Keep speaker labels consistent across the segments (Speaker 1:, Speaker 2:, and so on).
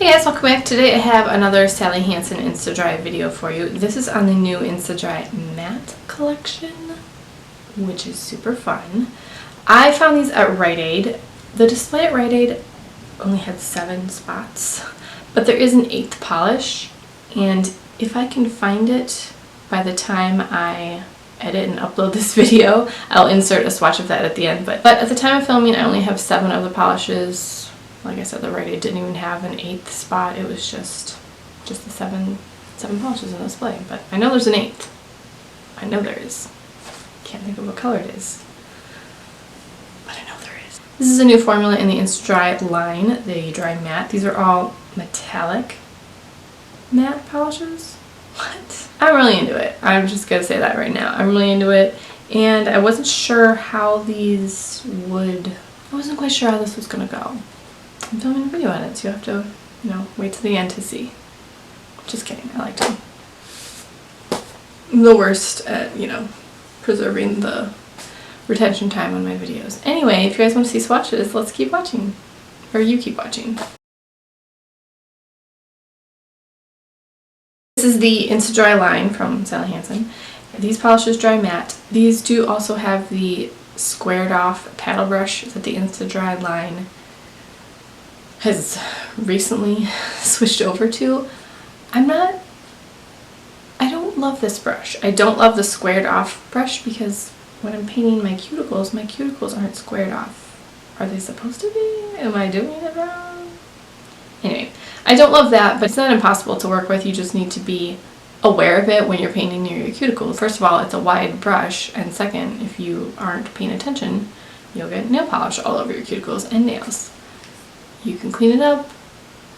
Speaker 1: Hey guys, welcome back. Today I have another Sally Hansen Insta-Dri video for you. This is on the new Insta-Dri matte collection, which is super fun. I found these at Rite Aid. The display at Rite Aid only had 7 spots, but there is an 8th polish, and if I can find it by the time I edit and upload this video, I'll insert a swatch of that at the end. But at the time of filming, I only have 7 of the polishes. Like I said, the Rite Aid didn't even have an 8th spot. It was just the 7 polishes in the display. But I know there's an 8th. I know there is. Can't think of what color it is, but I know there is. This is a new formula in the Insta-Dri line, the Dry Matte. These are all metallic matte polishes. What? I'm really into it. I'm just gonna say that right now. I'm really into it, and I wasn't sure how these would. I wasn't quite sure how this was gonna go. I'm filming a video on it, so you have to, wait to the end to see. Just kidding, I liked them. I'm the worst at, preserving the retention time on my videos. Anyway, if you guys want to see swatches, let's keep watching. Or you keep watching. This is the Insta-Dri line from Sally Hansen. These polishes dry matte. These do also have the squared off paddle brush that the Insta-Dri line has recently switched over to. I don't love this brush. I don't love the squared off brush because when I'm painting my cuticles aren't squared off. Are they supposed to be? Am I doing it wrong? Anyway, I don't love that, but it's not impossible to work with. You just need to be aware of it when you're painting near your cuticles. First of all, it's a wide brush, and second, if you aren't paying attention, you'll get nail polish all over your cuticles and nails. You can clean it up,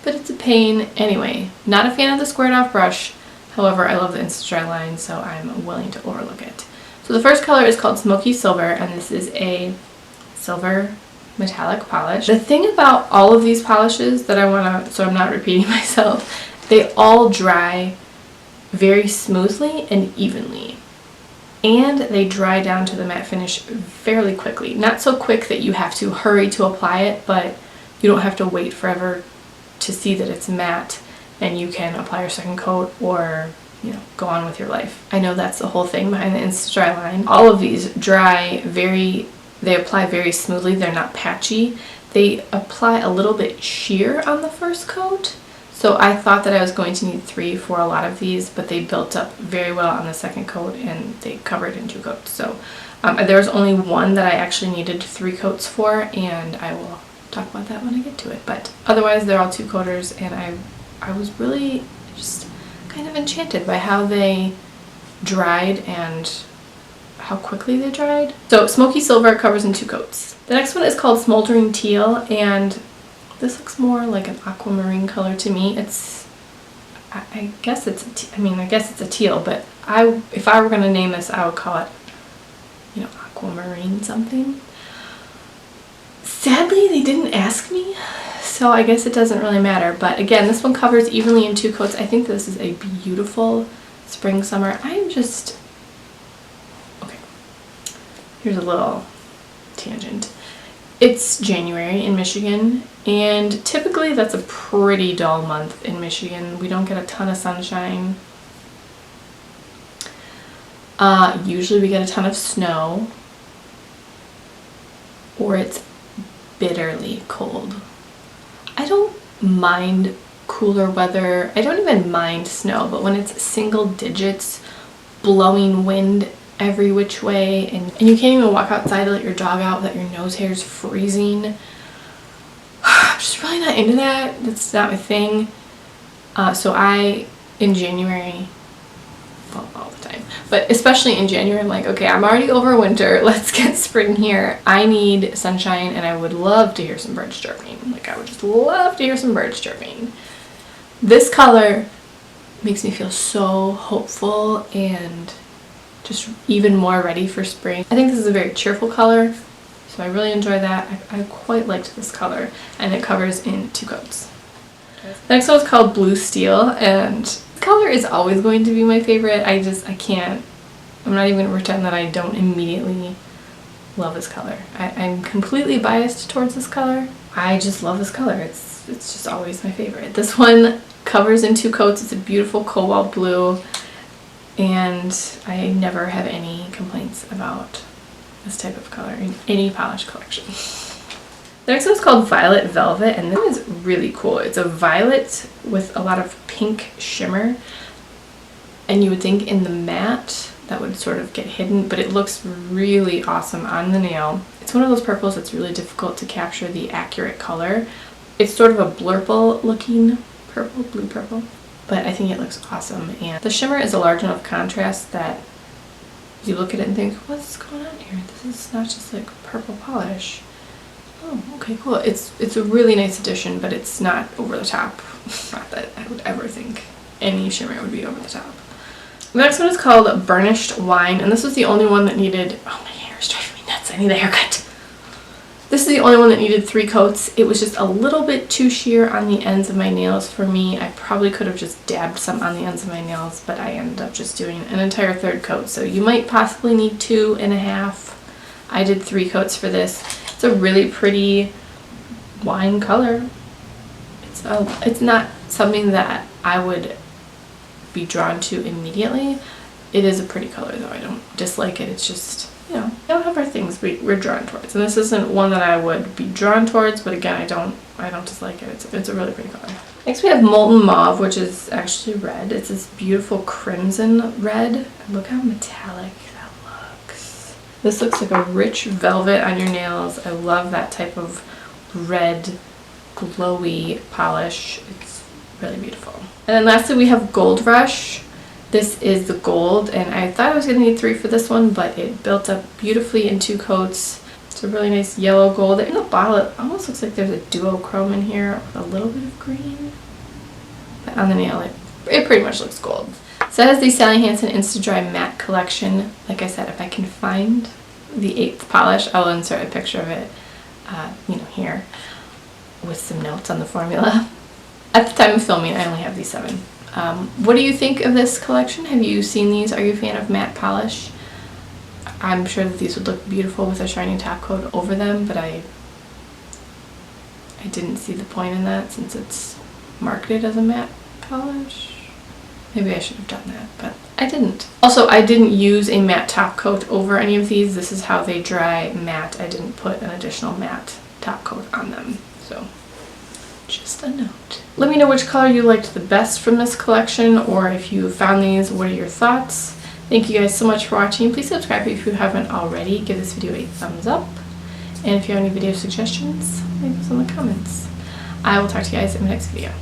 Speaker 1: but it's a pain. Anyway, not a fan of the squared off brush. However, I love the Insta-Dri line, so I'm willing to overlook it. So the first color is called Smoky Silver, and this is a silver metallic polish. The thing about all of these polishes that I want to, so I'm not repeating myself, they all dry very smoothly and evenly. And they dry down to the matte finish fairly quickly. Not so quick that you have to hurry to apply it, but you don't have to wait forever to see that it's matte, and you can apply your second coat or, go on with your life. I know that's the whole thing behind the Insta-Dri line. All of these dry they apply very smoothly. They're not patchy. They apply a little bit sheer on the first coat. So I thought that I was going to need 3 for a lot of these, but they built up very well on the second coat and they covered in 2 coats. So there was only one that I actually needed 3 coats for, and I will talk about that when I get to it. But otherwise they're all 2 coaters, and I was really just kind of enchanted by how they dried and how quickly they dried. So Smoky Silver covers in 2 coats. The next one is called Smoldering Teal, and this looks more like an aquamarine color to me. I guess it's a teal, but if I were going to name this, I would call it, aquamarine something. Sadly, they didn't ask me, so I guess it doesn't really matter. But again, this one covers evenly in 2 coats. I think this is a beautiful spring summer. Okay, here's a little tangent. It's January in Michigan, and typically that's a pretty dull month in Michigan. We don't get a ton of sunshine. Usually we get a ton of snow, or it's bitterly cold. I don't mind cooler weather. I don't even mind snow, but when it's single digits, blowing wind every which way, and you can't even walk outside to let your dog out without your nose hairs freezing, I'm just really not into that. That's not my thing. So in January, well, all the time, but especially in January, I'm like, okay, I'm already over winter, let's get spring here. I need sunshine, and I would love to hear some birds chirping. Like, I would just love to hear some birds chirping. This color makes me feel so hopeful and just even more ready for spring. I think this is a very cheerful color, so I really enjoy that. I quite liked this color, and it covers in 2 coats. The next one is called Blue Steel, and this color is always going to be my favorite. I'm not even going to pretend that I don't immediately love this color. I'm completely biased towards this color. I just love this color. It's it's just always my favorite. This one covers in 2 coats. It's a beautiful cobalt blue, and I never have any complaints about this type of color in any polish collection. The next one is called Violet Velvet, and this is really cool. It's a violet with a lot of pink shimmer, and you would think in the matte that would sort of get hidden, but it looks really awesome on the nail. It's one of those purples that's really difficult to capture the accurate color. It's sort of a blurple looking purple, blue purple, but I think it looks awesome. And the shimmer is a large enough contrast that you look at it and think, what's going on here? This is not just like purple polish. Oh, okay, cool. It's a really nice addition, but it's not over the top. Not that I would ever think any shimmer would be over the top. The next one is called Burnished Wine, and this was the only one that needed, oh, my hair is driving me nuts, I need a haircut. This is the only one that needed 3 coats. It was just a little bit too sheer on the ends of my nails for me. I probably could have just dabbed some on the ends of my nails, but I ended up just doing an entire 3rd coat. So you might possibly need 2.5. I did 3 coats for this. It's a really pretty wine color. It's not something that I would be drawn to immediately. It is a pretty color though. I don't dislike it. It's just, you know, we all have our things we're drawn towards, and this isn't one that I would be drawn towards, but again, I don't dislike it. It's a really pretty color. Next we have Molten Mauve, which is actually red. It's this beautiful crimson red. Look how metallic that looks. This looks like a rich velvet on your nails. I love that type of red glowy polish. It's really beautiful. And then lastly we have Gold Rush. This is the gold, and I thought I was going to need 3 for this one, but it built up beautifully in 2 coats. It's a really nice yellow gold. In the bottle it almost looks like there's a duochrome in here with a little bit of green. But on the nail it pretty much looks gold. So that is the Sally Hansen Insta-Dri Matte Collection. Like I said, if I can find the 8th polish, I'll insert a picture of it, you know, here with some notes on the formula. At the time of filming, I only have these 7. What do you think of this collection? Have you seen these? Are you a fan of matte polish? I'm sure that these would look beautiful with a shiny top coat over them, but I didn't see the point in that since it's marketed as a matte polish. Maybe I should have done that, but I didn't. Also, I didn't use a matte top coat over any of these. This is how they dry matte. I didn't put an additional matte top coat on them, so just a note. Let me know which color you liked the best from this collection, or if you found these, what are your thoughts? Thank you guys so much for watching. Please subscribe if you haven't already. Give this video a thumbs up. And if you have any video suggestions, leave those in the comments. I will talk to you guys in the next video.